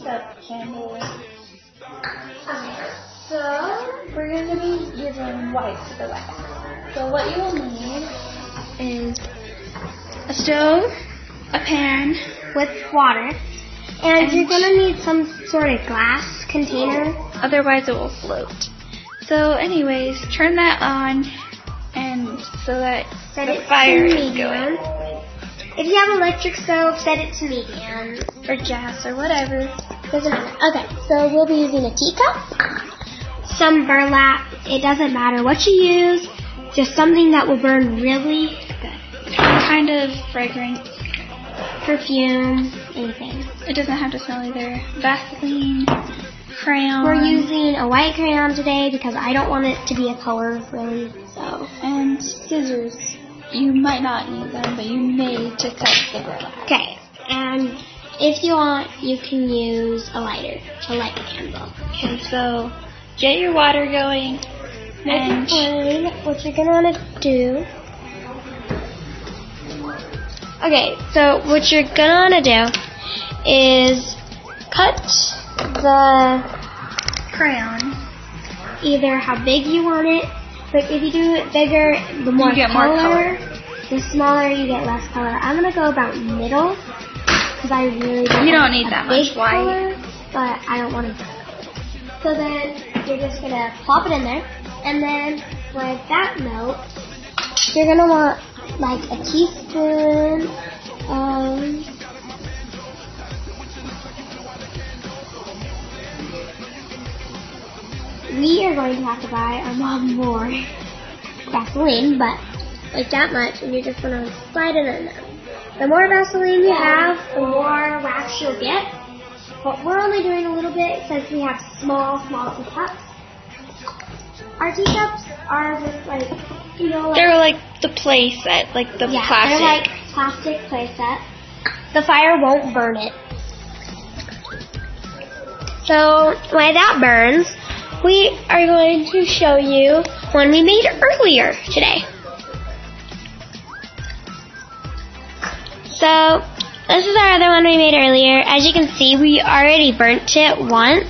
that candle. Okay, so we're going to be using white for the wax. So what you will need is a stove, a pan with water, and you're going to need some sort of glass container. Otherwise it will float. So anyways, turn that on and so that the fire is going. If you have electric stove, set it to medium. Or gas or whatever. Doesn't matter. Okay, so we'll be using a teacup, some burlap. It doesn't matter what you use, just something that will burn really good. Some kind of fragrance. Perfume, anything. It doesn't have to smell either. Vaseline, crayon. We're using a white crayon today because I don't want it to be a color, really. So. And scissors. You might not need them, but you may to cut the burlap. Okay, and if you want, you can use a lighter to light the candle. Okay, so get your water going. And what you're going to want to do. Okay, so what you're going to want to do is cut the crayon. Either how big you want it, but if you do it bigger, the more you get color, more color. The smaller you get less color. I'm going to go about middle because I really don't You don't want need a that big much white. color, but I don't want to. So then you're just going to plop it in there, and then with that melts, you're going to want like a teaspoon of we are going to have to buy our mom more Vaseline, but like that much, and you're just going to slide it in there. The more Vaseline you have, the more wax you'll get. But we're only doing a little bit since we have small teacups. Our teacups are just like, you know, like, they're like the play set, like the plastic. They're like plastic play set. The fire won't burn it. So while that burns, we are going to show you one we made earlier today. So this is our other one we made earlier. As you can see, we already burnt it once.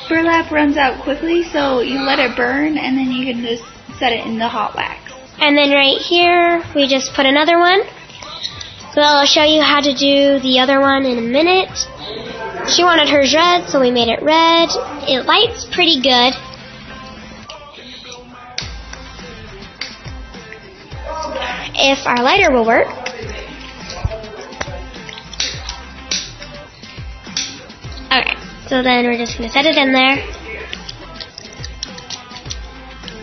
Burlap runs out quickly, so you let it burn, and then you can just set it in the hot wax. And then right here, we just put another one. So I'll show you how to do the other one in a minute. She wanted hers red, so we made it red. It lights pretty good. If our lighter will work. Okay, so then we're just going to set it in there.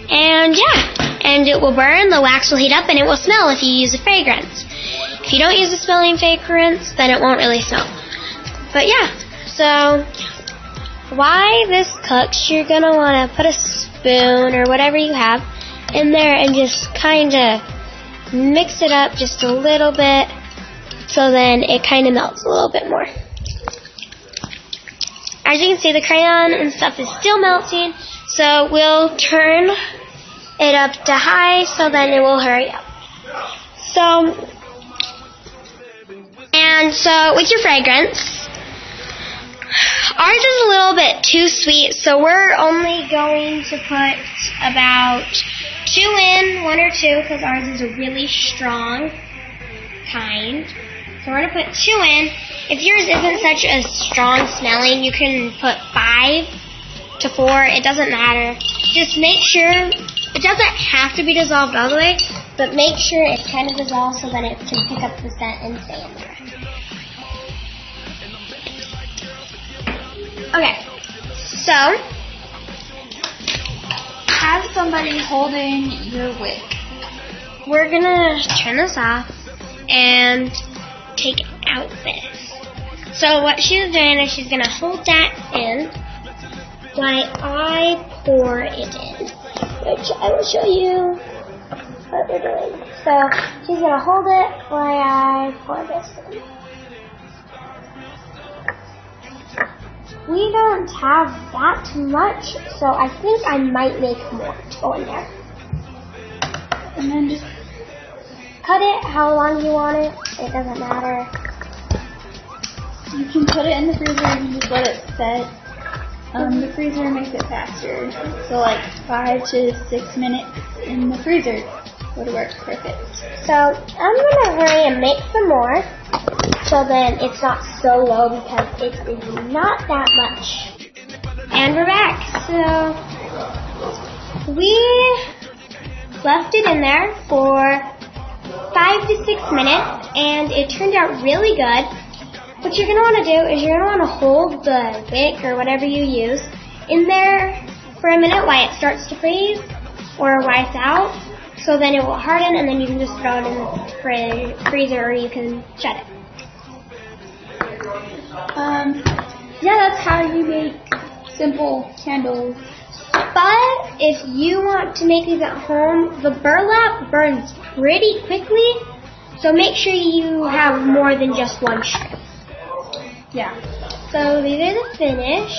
And yeah, and it will burn, the wax will heat up, and it will smell if you use a fragrance. If you don't use a smelling fragrance, then it won't really smell. But yeah, so while this cooks, you're going to want to put a spoon or whatever you have in there and just kind of mix it up just a little bit so then it kind of melts a little bit more. As you can see, the crayon and stuff is still melting, so we'll turn it up to high so then it will hurry up. So with your fragrance, ours is a little bit too sweet, so we're only going to put about 2 in, 1 or 2, because ours is a really strong kind. So we're going to put 2 in. If yours isn't such a strong smelling, you can put 5 to 4. It doesn't matter. Just make sure, it doesn't have to be dissolved all the way, but make sure it's kind of dissolved so that it can pick up the scent and stay in there. Okay, so Have somebody holding your wick. we're going to turn this off and take out this. So what she's doing is she's going to hold that in while I pour it in, which I will show you what we're doing. So she's going to hold it while I pour this in. We don't have that much, so I think I might make more to go in there. And then just Cut it how long you want it. It doesn't matter. You can put it in the freezer and just let it set. The freezer makes it faster. So like 5 to 6 minutes in the freezer would work perfect. So I'm going to hurry and make some more. So then it's not so low because it is not that much. And we're back. So we left it in there for 5 to 6 minutes and it turned out really good. What you're going to want to do is you're going to want to hold the wick or whatever you use in there for a minute while it starts to freeze or while it's out. So then it will harden and then you can just throw it in the freezer or you can shut it. Yeah, that's how you make simple candles. But if you want to make these at home, the burlap burns pretty quickly. So make sure you have more than just one strip. Yeah. So these are the finish.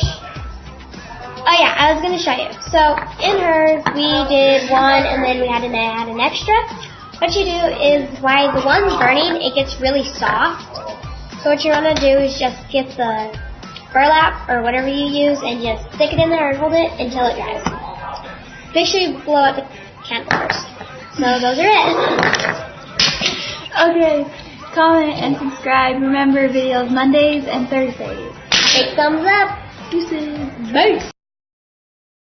Oh yeah, I was going to show you. So in hers, we did one and then we had to add an extra. What you do is while the one's burning, it gets really soft. So what you want to do is just get the burlap or whatever you use and just stick it in there and hold it until it dries. Make sure you blow out the candle first. So those are it. Okay, comment and subscribe. Remember, videos Mondays and Thursdays. Big thumbs up. Deuces. Bye.